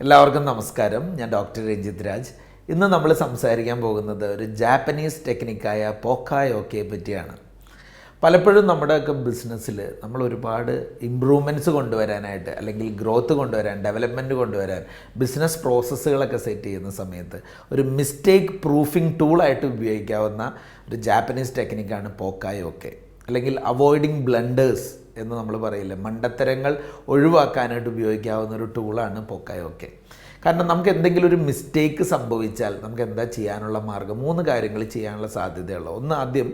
എല്ലാവർക്കും നമസ്കാരം. ഞാൻ ഡോക്ടർ രഞ്ജിത് രാജ്. ഇന്ന് നമ്മൾ സംസാരിക്കാൻ പോകുന്നത് ഒരു ജാപ്പനീസ് ടെക്നിക്കായ പോക്കായോക്കെ പറ്റിയാണ്. പലപ്പോഴും നമ്മുടെയൊക്കെ ബിസിനസ്സിൽ നമ്മൾ ഒരുപാട് ഇമ്പ്രൂവ്മെൻറ്റ്സ് കൊണ്ടുവരാനായിട്ട് അല്ലെങ്കിൽ ഗ്രോത്ത് കൊണ്ടുവരാൻ, ഡെവലപ്മെൻറ്റ് കൊണ്ടുവരാൻ ബിസിനസ് പ്രോസസ്സുകളൊക്കെ സെറ്റ് ചെയ്യുന്ന സമയത്ത് ഒരു മിസ്റ്റേക്ക് പ്രൂഫിംഗ് ടൂളായിട്ട് ഉപയോഗിക്കാവുന്ന ഒരു ജാപ്പനീസ് ടെക്നിക്കാണ് പോക്കായോക്കെ, അല്ലെങ്കിൽ അവോയ്ഡിങ് ബ്ലണ്ടേഴ്സ് എന്ന് നമ്മൾ പറയില്ല, മണ്ടത്തരങ്ങൾ ഒഴിവാക്കാനായിട്ട് ഉപയോഗിക്കാവുന്ന ഒരു ടൂളാണ് പോക്കായോക്കെ. കാരണം നമുക്ക് എന്തെങ്കിലും ഒരു മിസ്റ്റേക്ക് സംഭവിച്ചാൽ നമുക്ക് എന്താ ചെയ്യാനുള്ള മാർഗ്ഗം? 3 കാര്യങ്ങൾ ചെയ്യാനുള്ള സാധ്യതയുള്ളത്. ഒന്ന്, ആദ്യം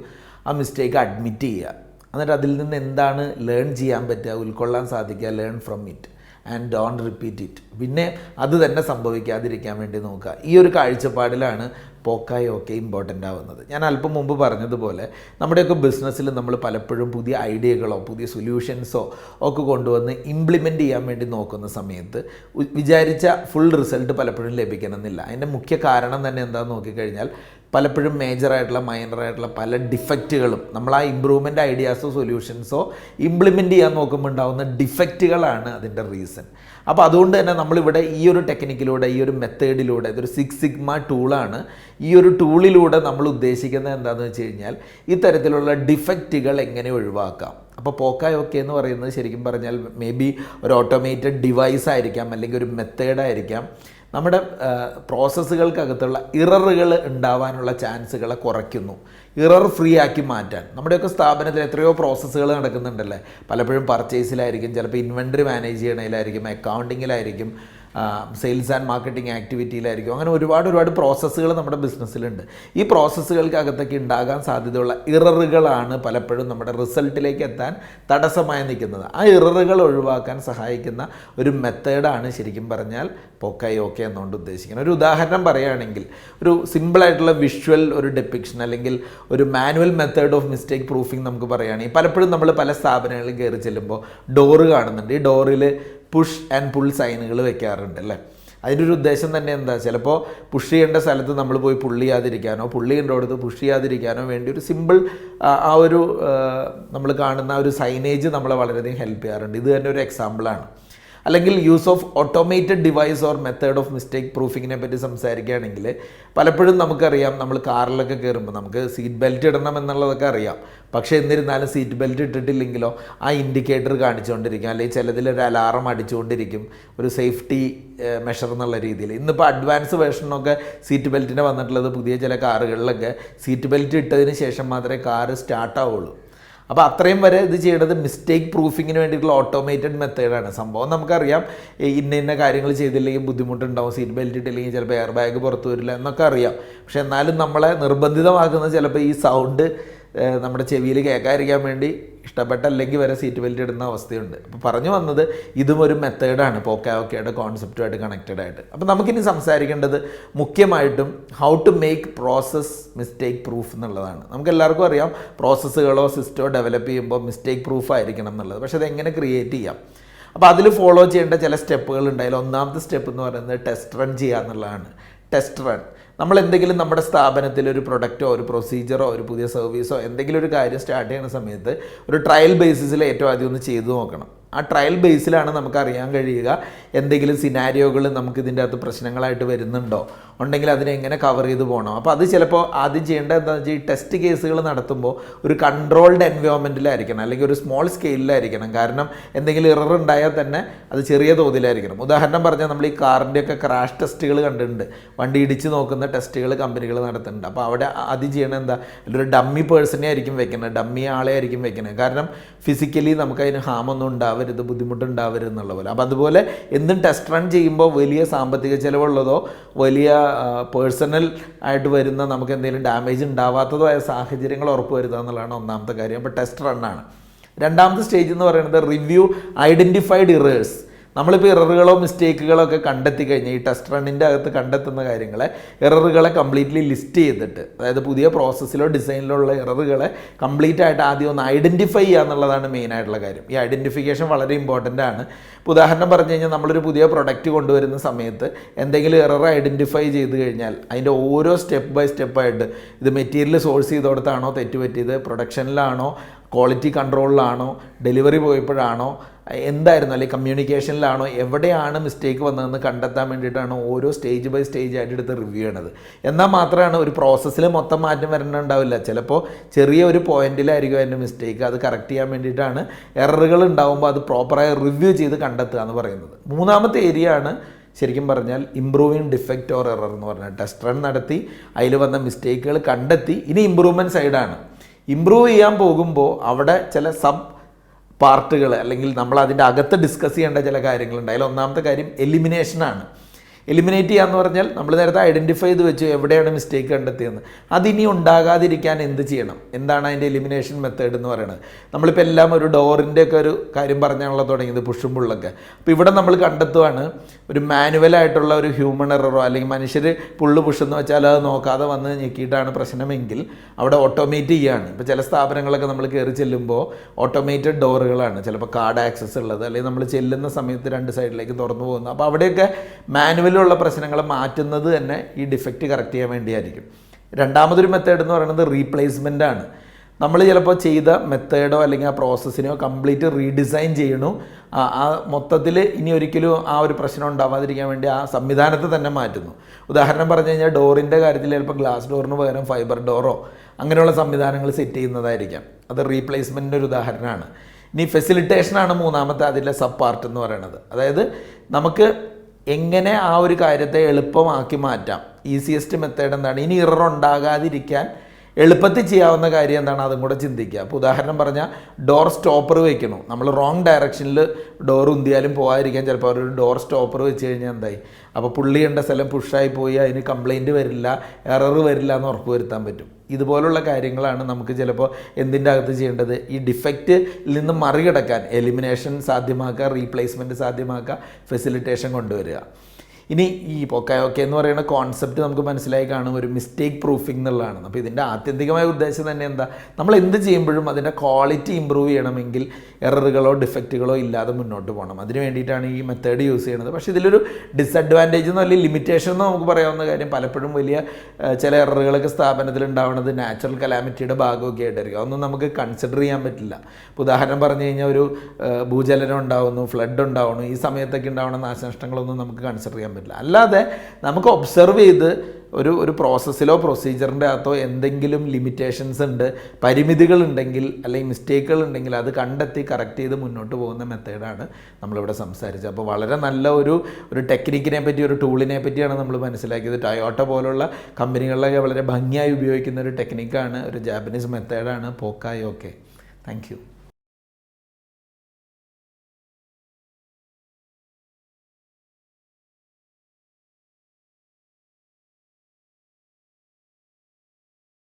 ആ മിസ്റ്റേക്ക് അഡ്മിറ്റ് ചെയ്യുക, എന്നിട്ട് അതിൽ നിന്ന് എന്താണ് ലേൺ ചെയ്യാൻ പറ്റുക, ഉൾക്കൊള്ളാൻ സാധിക്കുക, learn from it and don't repeat it. പിന്നെ അത് തന്നെ സംഭവിക്കാതിരിക്കാൻ വേണ്ടി നോക്കുക. ഈ ഒരു കാഴ്ചപ്പാടിലാണ് പോക്കായോക്കെ ഇമ്പോർട്ടൻ്റ് ആവുന്നത്. ഞാൻ അല്പം മുമ്പ് പറഞ്ഞതുപോലെ നമ്മുടെയൊക്കെ ബിസിനസ്സിൽ നമ്മൾ പലപ്പോഴും പുതിയ ഐഡിയകളോ പുതിയ സൊല്യൂഷൻസോ ഒക്കെ കൊണ്ടുവന്ന് ഇംപ്ലിമെൻറ്റ് ചെയ്യാൻ വേണ്ടി നോക്കുന്ന സമയത്ത് വിചാരിച്ച ഫുൾ റിസൾട്ട് പലപ്പോഴും ലഭിക്കണമെന്നില്ല. അതിൻ്റെ മുഖ്യ കാരണം തന്നെ എന്താണെന്ന് നോക്കിക്കഴിഞ്ഞാൽ പലപ്പോഴും മേജറായിട്ടുള്ള മൈനറായിട്ടുള്ള പല ഡിഫക്റ്റുകളും നമ്മൾ ആ ഇമ്പ്രൂവ്മെൻറ്റ് ഐഡിയാസോ സൊല്യൂഷൻസോ ഇംപ്ലിമെൻറ്റ് ചെയ്യാൻ നോക്കുമ്പോൾ ഉണ്ടാകുന്ന ഡിഫക്റ്റുകളാണ് അതിൻ്റെ റീസൺ. അപ്പോൾ അതുകൊണ്ട് തന്നെ നമ്മളിവിടെ ഈ ഒരു ടെക്നിക്കിലൂടെ, ഈ ഒരു മെത്തേഡിലൂടെ, ഇതൊരു 6 സിഗ്മ ടൂളാണ്. ഈ ഒരു ടൂളിലൂടെ നമ്മൾ ഉദ്ദേശിക്കുന്നത് എന്താണെന്ന് വെച്ച് കഴിഞ്ഞാൽ ഇത്തരത്തിലുള്ള ഡിഫക്റ്റുകൾ എങ്ങനെ ഒഴിവാക്കാം. അപ്പോൾ പോക്കായോക്കെ എന്ന് പറയുന്നത് ശരിക്കും പറഞ്ഞാൽ മേ ബി ഒരു ഓട്ടോമേറ്റഡ് ഡിവൈസ് ആയിരിക്കാം, അല്ലെങ്കിൽ ഒരു മെത്തേഡായിരിക്കാം. നമ്മുടെ പ്രോസസ്സുകൾക്കകത്തുള്ള ഇററുകൾ ഉണ്ടാവാനുള്ള ചാൻസുകളെ കുറയ്ക്കുന്നു, ഇറർ ഫ്രീ ആക്കി മാറ്റാൻ. നമ്മുടെയൊക്കെ സ്ഥാപനത്തിൽ എത്രയോ പ്രോസസ്സുകൾ നടക്കുന്നുണ്ടല്ലേ. പലപ്പോഴും പർച്ചേസിലായിരിക്കും, ചിലപ്പോൾ ഇൻവെൻറ്ററി മാനേജ് ചെയ്യണതിലായിരിക്കും, അക്കൗണ്ടിങ്ങിലായിരിക്കും, സെയിൽസ് ആൻഡ് മാർക്കറ്റിംഗ് ആക്ടിവിറ്റിയിലായിരിക്കും. അങ്ങനെ ഒരുപാട് പ്രോസസ്സുകൾ നമ്മുടെ ബിസിനസ്സിലുണ്ട്. ഈ പ്രോസസ്സുകൾക്കകത്തൊക്കെ ഉണ്ടാകാൻ സാധ്യതയുള്ള ഇററുകളാണ് പലപ്പോഴും നമ്മുടെ റിസൾട്ടിലേക്ക് എത്താൻ തടസ്സമായി നിൽക്കുന്നത്. ആ ഇററുകൾ ഒഴിവാക്കാൻ സഹായിക്കുന്ന ഒരു മെത്തേഡാണ് ശരിക്കും പറഞ്ഞാൽ പോക്കായോക്കെ എന്നുകൊണ്ട് ഉദ്ദേശിക്കുന്നത്. ഒരു ഉദാഹരണം പറയുകയാണെങ്കിൽ, ഒരു സിമ്പിളായിട്ടുള്ള വിഷ്വൽ ഒരു ഡെപ്പിക്ഷൻ അല്ലെങ്കിൽ ഒരു manual method of mistake proofing നമുക്ക് പറയുകയാണെങ്കിൽ, പലപ്പോഴും നമ്മൾ പല സ്ഥാപനങ്ങളിൽ കയറി ചെല്ലുമ്പോൾ ഡോറ് കാണുന്നുണ്ട്. ഈ ഡോറിൽ പുഷ് ആൻഡ് പുൾ സൈനുകൾ വെക്കാറുണ്ട് അല്ലേ. അതിൻ്റെ ഒരു ഉദ്ദേശം തന്നെ എന്താ? ചിലപ്പോൾ പുഷ് ചെയ്യേണ്ട സ്ഥലത്ത് നമ്മൾ പോയി പുള്ളി ചെയ്യാതിരിക്കാനോ, പുള്ളി ചെയ്യേണ്ടടുത്ത് പുഷ് ചെയ്യാതിരിക്കാനോ വേണ്ടി ഒരു സിമ്പിൾ ആ ഒരു നമ്മൾ കാണുന്ന ഒരു സൈനേജ് നമ്മളെ വളരെയധികം ഹെൽപ്പ് ചെയ്യാറുണ്ട്. ഇത് തന്നെ ഒരു എക്സാമ്പിളാണ്. അല്ലെങ്കിൽ use of automated device or method of mistake പ്രൂഫിങ്ങിനെ പറ്റി സംസാരിക്കുകയാണെങ്കിൽ, പലപ്പോഴും നമുക്കറിയാം, നമ്മൾ കാറിലൊക്കെ കയറുമ്പോൾ നമുക്ക് സീറ്റ് ബെൽറ്റ് ഇടണം എന്നുള്ളതൊക്കെ അറിയാം. പക്ഷേ എന്നിരുന്നാലും സീറ്റ് ബെൽറ്റ് ഇട്ടിട്ടില്ലെങ്കിലോ ആ ഇൻഡിക്കേറ്റർ കാണിച്ചുകൊണ്ടിരിക്കും, അല്ലെങ്കിൽ ചിലതിലൊരു അലാറം അടിച്ചുകൊണ്ടിരിക്കും, ഒരു സേഫ്റ്റി മെഷർ എന്നുള്ള രീതിയിൽ. ഇന്നിപ്പോൾ അഡ്വാൻസ് വേർഷനൊക്കെ സീറ്റ് ബെൽറ്റിന് വന്നിട്ടുള്ളത് പുതിയ ചില കാറുകളിലൊക്കെ സീറ്റ് ബെൽറ്റ് ഇട്ടതിന് ശേഷം മാത്രമേ കാറ് സ്റ്റാർട്ടാവുള്ളൂ. അപ്പോൾ അത്രയും വരെ ഇത് ചെയ്യേണ്ടത് മിസ്റ്റേക്ക് പ്രൂഫിങ്ങിന് വേണ്ടിയിട്ടുള്ള ഓട്ടോമേറ്റഡ് മെത്തേഡാണ്. സംഭവം നമുക്കറിയാം, ഇന്ന കാര്യങ്ങൾ ചെയ്തില്ലെങ്കിൽ ബുദ്ധിമുട്ടുണ്ടാവും, സീറ്റ് ബെൽറ്റ് ഇട്ടില്ലെങ്കിൽ ചിലപ്പോൾ എയർ ബാഗ് പുറത്തു വരില്ല എന്നൊക്കെ അറിയാം. പക്ഷെ എന്നാലും നമ്മളെ നിർബന്ധിതമാക്കുന്നത് ചിലപ്പോൾ ഈ സൗണ്ട് നമ്മുടെ ചെവിയിൽ കേൾക്കാതിരിക്കാൻ വേണ്ടി ഇഷ്ടപ്പെട്ടല്ലെങ്കിൽ വരെ സീറ്റ് ബെൽറ്റ് ഇടുന്ന അവസ്ഥയുണ്ട്. അപ്പോൾ പറഞ്ഞു വന്നത്, ഇതും ഒരു മെത്തേഡാണ് പോക്കായോക്കെയുടെ കോൺസെപ്റ്റുമായിട്ട് കണക്റ്റഡ് ആയിട്ട്. അപ്പോൾ നമുക്കിനി സംസാരിക്കേണ്ടത് മുഖ്യമായിട്ടും how to make process mistake proof എന്നുള്ളതാണ്. നമുക്കെല്ലാവർക്കും അറിയാം, പ്രോസസ്സുകളോ സിസ്റ്റമോ ഡെവലപ്പ് ചെയ്യുമ്പോൾ മിസ്റ്റേക്ക് പ്രൂഫ് ആയിരിക്കണം എന്നുള്ളത്. പക്ഷേ അതെങ്ങനെ ക്രിയേറ്റ് ചെയ്യാം? അപ്പോൾ അതിൽ ഫോളോ ചെയ്യേണ്ട ചില സ്റ്റെപ്പുകൾ ഉണ്ടായാലും ഒന്നാമത്തെ സ്റ്റെപ്പ് എന്ന് പറയുന്നത് ടെസ്റ്റ് റൺ ചെയ്യുക എന്നുള്ളതാണ്. ടെസ്റ്റ് റൺ, നമ്മൾ എന്തെങ്കിലും നമ്മുടെ സ്ഥാപനത്തിൽ ഒരു പ്രൊഡക്റ്റോ ഒരു പ്രൊസീജിയറോ ഒരു പുതിയ സർവീസോ എന്തെങ്കിലും ഒരു കാര്യം സ്റ്റാർട്ട് ചെയ്യുന്ന സമയത്ത് ഒരു ട്രയൽ ബേസിസിൽ ഏറ്റവും ആദ്യം ഒന്ന് ചെയ്തു നോക്കണം. ആ ട്രയൽ ബേസിലാണ് നമുക്കറിയാൻ കഴിയുക എന്തെങ്കിലും സിനാരിയോകൾ നമുക്ക് ഇതിൻ്റെ അകത്ത് പ്രശ്നങ്ങളായിട്ട് വരുന്നുണ്ടോ, ഉണ്ടെങ്കിൽ അതിനെങ്ങനെ കവർ ചെയ്ത് പോകണം. അപ്പോൾ അത് ചിലപ്പോൾ ആദ്യം ചെയ്യേണ്ടത് എന്താണെന്ന് വെച്ചാൽ, ഈ ടെസ്റ്റ് കേസുകൾ നടത്തുമ്പോൾ ഒരു കൺട്രോൾഡ് എൻവയോൺമെൻറ്റിലായിരിക്കണം, അല്ലെങ്കിൽ ഒരു സ്മോൾ സ്കെയിലിലായിരിക്കണം. കാരണം എന്തെങ്കിലും എറർ ഉണ്ടായാൽ തന്നെ അത് ചെറിയ തോതിലായിരിക്കണം. ഉദാഹരണം പറഞ്ഞാൽ, നമ്മൾ ഈ കാറിൻ്റെയൊക്കെ ക്രാഷ് ടെസ്റ്റുകൾ കണ്ടിട്ടുണ്ട്, വണ്ടി ഇടിച്ച് നോക്കുന്ന ടെസ്റ്റുകൾ കമ്പനികൾ നടത്തുന്നുണ്ട്. അപ്പോൾ അവിടെ ആദ്യം ചെയ്യണത് എന്താ? ഒരു ഡമ്മി പേഴ്സണെ ആയിരിക്കും വെക്കുന്നത്, ഡമ്മി ആളെ ആയിരിക്കും വെക്കുന്നത്. കാരണം ഫിസിക്കലി നമുക്കതിന് ഹാമൊന്നും ഉണ്ടാവില്ല, ബുദ്ധിമുട്ടുണ്ടാവരുത് എന്നുള്ള പോലെ. അപ്പോൾ അതുപോലെ എന്തും ടെസ്റ്റ് റൺ ചെയ്യുമ്പോൾ വലിയ സാമ്പത്തിക ചിലവുള്ളതോ വലിയ പേഴ്സണൽ ആയിട്ട് വരുന്ന നമുക്ക് എന്തെങ്കിലും ഡാമേജ് ഉണ്ടാവാത്തതോ ആയ സാഹചര്യങ്ങൾ ഉറപ്പുവരുത്തുക എന്നുള്ളതാണ് ഒന്നാമത്തെ കാര്യം. അപ്പോൾ ടെസ്റ്റ് റണ്ണാണ്. രണ്ടാമത്തെ സ്റ്റേജ് എന്ന് പറയുന്നത് റിവ്യൂ ഐഡൻറ്റിഫൈഡ് ഇറേഴ്സ്. നമ്മളിപ്പോൾ എററുകളോ മിസ്റ്റേക്കുകളോ ഒക്കെ കണ്ടെത്തി കഴിഞ്ഞാൽ, ഈ ടെസ്റ്റ് റണ്ണിൻ്റെ അകത്ത് കണ്ടെത്തുന്ന കാര്യങ്ങളെ, എററുകളെ കംപ്ലീറ്റ്ലി ലിസ്റ്റ് ചെയ്തിട്ട്, അതായത് പുതിയ പ്രോസസ്സിലോ ഡിസൈനിലോ ഉള്ള എററുകളെ കംപ്ലീറ്റ് ആയിട്ട് ആദ്യം ഒന്ന് ഐഡൻറ്റിഫൈ ചെയ്യുക എന്നുള്ളതാണ് മെയിനായിട്ടുള്ള കാര്യം. ഈ ഐഡൻറ്റിഫിക്കേഷൻ വളരെ ഇമ്പോർട്ടൻ്റ് ആണ്. ഇപ്പോൾ ഉദാഹരണം പറഞ്ഞു കഴിഞ്ഞാൽ, നമ്മളൊരു പുതിയ പ്രൊഡക്റ്റ് കൊണ്ടുവരുന്ന സമയത്ത് എന്തെങ്കിലും എറർ ഐഡൻറ്റിഫൈ ചെയ്ത് കഴിഞ്ഞാൽ അതിൻ്റെ ഓരോ സ്റ്റെപ്പ് ബൈ സ്റ്റെപ്പായിട്ട്, ഇത് മെറ്റീരിയൽ സോഴ്സ് ചെയ്തോടത്താണോ തെറ്റ് പറ്റിയത്, പ്രൊഡക്ഷനിലാണോ ക്വാളിറ്റി കൺട്രോളിലാണോ, ഡെലിവറി പോയപ്പോഴാണോ, എന്തായിരുന്നു, അല്ലെങ്കിൽ കമ്മ്യൂണിക്കേഷനിലാണോ, എവിടെയാണ് മിസ്റ്റേക്ക് വന്നതെന്ന് കണ്ടെത്താൻ വേണ്ടിയിട്ടാണ് ഓരോ സ്റ്റേജ് ബൈ സ്റ്റേജ് ആയിട്ട് എടുത്ത് റിവ്യൂ ചെയ്യണത്. എന്നാൽ മാത്രമാണ് ഒരു പ്രോസസ്സിൽ മൊത്തം മാറ്റം വരേണ്ടതുണ്ടാവില്ല. ചിലപ്പോൾ ചെറിയ ഒരു പോയിന്റിലായിരിക്കും അതിൻ്റെ മിസ്റ്റേക്ക്. അത് കറക്റ്റ് ചെയ്യാൻ വേണ്ടിയിട്ടാണ് എററുകൾ ഉണ്ടാകുമ്പോൾ അത് പ്രോപ്പറായി റിവ്യൂ ചെയ്ത് കണ്ടെത്തുക എന്ന് പറയുന്നത്. മൂന്നാമത്തെ ഏരിയ ആണ് ശരിക്കും പറഞ്ഞാൽ ഇംപ്രൂവിങ് ഡിഫക്റ്റ് ഓർ എറർ എന്ന് പറഞ്ഞാൽ ടെസ്റ്റ് റൺ നടത്തി അതിൽ വന്ന മിസ്റ്റേക്കുകൾ കണ്ടെത്തി ഇനി ഇമ്പ്രൂവ്മെൻറ്റ് സൈഡാണ്. ഇമ്പ്രൂവ് ചെയ്യാൻ പോകുമ്പോൾ അവിടെ ചില സബ് പാർട്ടുകൾ അല്ലെങ്കിൽ നമ്മൾ അതിൻ്റെ അകത്ത് ഡിസ്കസ് ചെയ്യേണ്ട ചില കാര്യങ്ങളുണ്ട്. അതിൽ ഒന്നാമത്തെ കാര്യം എലിമിനേഷനാണ്. എലിമിനേറ്റ് ചെയ്യാന്ന് പറഞ്ഞാൽ നമ്മൾ നേരത്തെ ഐഡൻറ്റിഫൈ ചെയ്ത് വെച്ചു എവിടെയാണ് മിസ്റ്റേക്ക് കണ്ടെത്തിയെന്ന്. അതിനി ഉണ്ടാകാതിരിക്കാൻ എന്ത് ചെയ്യണം, എന്താണ് അതിൻ്റെ എലിമിനേഷൻ മെത്തേഡ് എന്ന് പറയുന്നത്. നമ്മളിപ്പോൾ എല്ലാം ഒരു ഡോറിൻ്റെ ഒക്കെ ഒരു കാര്യം പറഞ്ഞാണല്ലോ തുടങ്ങിയത്, പുഷും പുള്ളൊക്കെ. അപ്പോൾ ഇവിടെ നമ്മൾ കണ്ടെത്തുവാണ് ഒരു മാനുവലായിട്ടുള്ള ഒരു ഹ്യൂമൺ എററോ അല്ലെങ്കിൽ മനുഷ്യർ പുള്ള് പുഷെന്ന് വെച്ചാൽ അത് നോക്കാതെ വന്ന് ഞെക്കിയിട്ടാണ് പ്രശ്നമെങ്കിൽ അവിടെ ഓട്ടോമേറ്റ് ചെയ്യുകയാണ്. ഇപ്പോൾ ചില സ്ഥാപനങ്ങളൊക്കെ നമ്മൾ കയറി ചെല്ലുമ്പോൾ ഓട്ടോമേറ്റഡ് ഡോറുകളാണ് ചിലപ്പോൾ കാർഡ് ആക്സസ് ഉള്ളത്, അല്ലെങ്കിൽ നമ്മൾ ചെല്ലുന്ന സമയത്ത് രണ്ട് സൈഡിലേക്ക് തുറന്നു പോകുന്നത്. അപ്പോൾ അവിടെയൊക്കെ മാനുവൽ ുള്ള പ്രശ്നങ്ങൾ മാറ്റുന്നത് തന്നെ ഈ ഡിഫക്റ്റ് കറക്റ്റ് ചെയ്യാൻ വേണ്ടിയായിരിക്കും. രണ്ടാമതൊരു മെത്തേഡ് എന്ന് പറയുന്നത് റീപ്ലേസ്മെൻ്റ് ആണ്. നമ്മൾ ചിലപ്പോൾ ചെയ്ത മെത്തേഡോ അല്ലെങ്കിൽ ആ പ്രോസസ്സിനെയോ കംപ്ലീറ്റ് റീഡിസൈൻ ചെയ്യണു. ആ മൊത്തത്തിൽ ഇനി ഒരിക്കലും ആ ഒരു പ്രശ്നം ഉണ്ടാവാതിരിക്കാൻ വേണ്ടി ആ സംവിധാനത്തെ തന്നെ മാറ്റുന്നു. ഉദാഹരണം പറഞ്ഞു കഴിഞ്ഞാൽ ഡോറിൻ്റെ കാര്യത്തിൽ ചിലപ്പോൾ ഗ്ലാസ് ഡോറിന് പകരം ഫൈബർ ഡോറോ അങ്ങനെയുള്ള സംവിധാനങ്ങൾ സെറ്റ് ചെയ്യുന്നതായിരിക്കാം. അത് റീപ്ലേസ്മെൻറ്റിൻ്റെ ഒരു ഉദാഹരണമാണ്. ഇനി ഫെസിലിറ്റേഷനാണ് മൂന്നാമത്തെ അതിലെ സബ് പാർട്ട് എന്ന് പറയുന്നത്. അതായത് നമുക്ക് എങ്ങനെ ആ ഒരു കാര്യത്തെ എളുപ്പമാക്കി മാറ്റാം. ഈസിയസ്റ്റ് മെത്തേഡ് എന്താണ്, ഇനി ഇറർ ഉണ്ടാകാതിരിക്കാൻ എളുപ്പത്തിൽ ചെയ്യാവുന്ന കാര്യം എന്താണ്, അതും കൂടെ ചിന്തിക്കുക. അപ്പോൾ ഉദാഹരണം പറഞ്ഞാൽ ഡോർ സ്റ്റോപ്പർ വെക്കണം. നമ്മൾ റോങ് ഡയറക്ഷനിൽ ഡോർ ഉന്തിയാലും പോകാതിരിക്കാൻ ചിലപ്പോൾ ഒരു ഡോർ സ്റ്റോപ്പർ വെച്ച് കഴിഞ്ഞാൽ എന്തായി, അപ്പോൾ പുള്ളിയേണ്ട സ്ഥലം പുഷായി പോയി അതിന് കംപ്ലയിൻറ്റ് വരില്ല, എറർ വരില്ല എന്ന് ഉറപ്പ് വരുത്താൻ പറ്റും. ഇതുപോലുള്ള കാര്യങ്ങളാണ് നമുക്ക് ചിലപ്പോൾ എന്തിൻ്റെ അകത്ത് ചെയ്യേണ്ടത്, ഈ ഡിഫക്റ്റിൽ നിന്ന് മറികടക്കാൻ എലിമിനേഷൻ സാധ്യമാക്കുക, റീപ്ലേസ്മെൻറ്റ് സാധ്യമാക്കുക, ഫെസിലിറ്റേഷൻ കൊണ്ടുവരിക. ഇനി ഈ പോക്ക-യോക്കെ എന്ന് പറയുന്ന കോൺസെപ്റ്റ് നമുക്ക് മനസ്സിലായി കാണും, ഒരു മിസ്റ്റേക്ക് പ്രൂഫിംഗ് എന്നുള്ളതാണ്. അപ്പോൾ ഇതിൻ്റെ ആത്യന്തികമായ ഉദ്ദേശം തന്നെ എന്താ, നമ്മൾ എന്ത് ചെയ്യുമ്പോഴും അതിൻ്റെ ക്വാളിറ്റി ഇമ്പ്രൂവ് ചെയ്യണമെങ്കിൽ എററുകളോ ഡിഫക്റ്റുകളോ ഇല്ലാതെ മുന്നോട്ട് പോകണം. അതിന് വേണ്ടിയിട്ടാണ് ഈ മെത്തേഡ് യൂസ് ചെയ്യുന്നത്. പക്ഷേ ഇതിലൊരു ഡിസഡ്വാൻറ്റേജ് എന്നോ അല്ലെങ്കിൽ ലിമിറ്റേഷൻ എന്നോ നമുക്ക് പറയാവുന്ന കാര്യം, പലപ്പോഴും വലിയ ചില എററുകളൊക്കെ സ്ഥാപനത്തിൽ ഉണ്ടാവുന്നത് നാച്ചുറൽ കലാമിറ്റിയുടെ ഭാഗമൊക്കെ ആയിട്ടായിരിക്കും. അതൊന്നും നമുക്ക് കൺസിഡർ ചെയ്യാൻ പറ്റില്ല. ഇപ്പോൾ ഉദാഹരണം പറഞ്ഞു കഴിഞ്ഞാൽ ഒരു ഭൂചലനം ഉണ്ടാവുന്നു, ഫ്ലഡ് ഉണ്ടാവുന്നു, ഈ സമയത്തൊക്കെ ഉണ്ടാവുന്ന നാശനഷ്ടങ്ങളൊന്നും നമുക്ക് കൺസിഡർ ചെയ്യാൻ പറ്റില്ല. അല്ലാതെ നമുക്ക് ഒബ്സർവ് ചെയ്ത് ഒരു പ്രോസസ്സിലോ പ്രൊസീജിയറിൻ്റെ അകത്തോ എന്തെങ്കിലും ലിമിറ്റേഷൻസ് ഉണ്ട്, പരിമിതികളുണ്ടെങ്കിൽ അല്ലെങ്കിൽ മിസ്റ്റേക്കുകൾ ഉണ്ടെങ്കിൽ അത് കണ്ടെത്തി കറക്റ്റ് ചെയ്ത് മുന്നോട്ട് പോകുന്ന മെത്തേഡാണ് നമ്മളിവിടെ സംസാരിച്ചത്. അപ്പോൾ വളരെ നല്ല ഒരു ടെക്നിക്കിനെ പറ്റി, ഒരു ടൂളിനെ പറ്റിയാണ് നമ്മൾ മനസ്സിലാക്കിയത്. ടൊയോട്ട പോലുള്ള കമ്പനികളിലൊക്കെ വളരെ ഭംഗിയായി ഉപയോഗിക്കുന്ന ഒരു ടെക്നിക്കാണ്, ഒരു ജാപ്പനീസ് മെത്തേഡാണ് പോക്ക-യോക്കെ. Thank you.